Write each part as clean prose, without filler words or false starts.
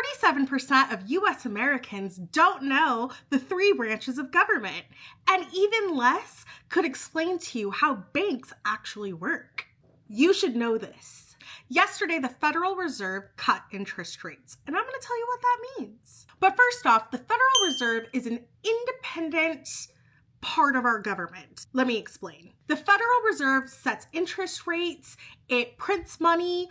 47% of US Americans don't know the three branches of government, and even less could explain to you how banks actually work. You should know this. Yesterday, the Federal Reserve cut interest rates, and I'm going to tell you what that means. But first off, the Federal Reserve is an independent part of our government. Let me explain. The Federal Reserve sets interest rates, it prints money,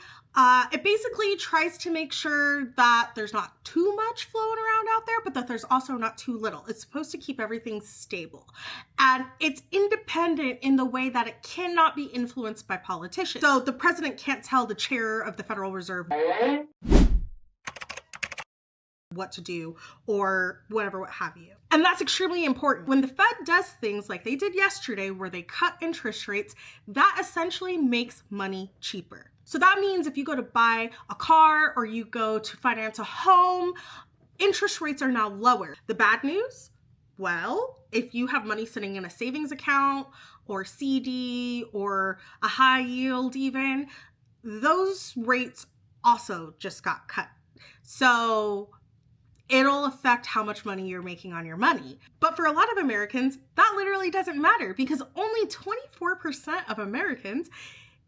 it basically tries to make sure that there's not too much flowing around out there, but that there's also not too little. It's supposed to keep everything stable. And it's independent in the way that it cannot be influenced by politicians. So the president can't tell the chair of the Federal Reserve what to do or whatever, what have you. And that's extremely important. When the Fed does things like they did yesterday where they cut interest rates, that essentially makes money cheaper. So that means if you go to buy a car or you go to finance a home, interest rates are now lower. The bad news? Well, if you have money sitting in a savings account or CD or a high yield even, those rates also just got cut. So it'll affect how much money you're making on your money. But for a lot of Americans, that literally doesn't matter because only 24% of Americans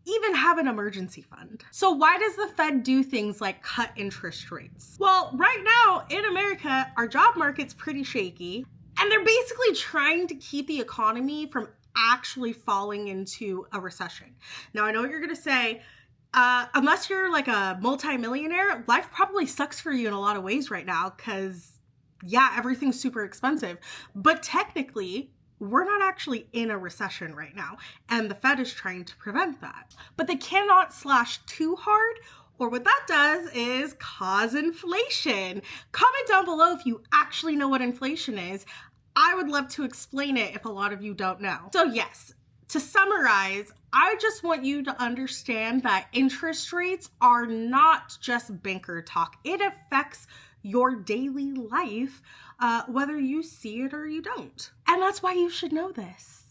even have an emergency fund. So why does the Fed do things like cut interest rates? Well, right now in America, our job market's pretty shaky, and they're basically trying to keep the economy from actually falling into a recession. Now, I know what you're gonna say, unless you're like a multi-millionaire, life probably sucks for you in a lot of ways right now because, yeah, everything's super expensive. But technically, we're not actually in a recession right now, and the Fed is trying to prevent that. But they cannot slash too hard, or what that does is cause inflation. Comment down below if you actually know what inflation is. I would love to explain it if a lot of you don't know. So yes, to summarize, I just want you to understand that interest rates are not just banker talk. It affects your daily life, whether you see it or you don't. And that's why you should know this.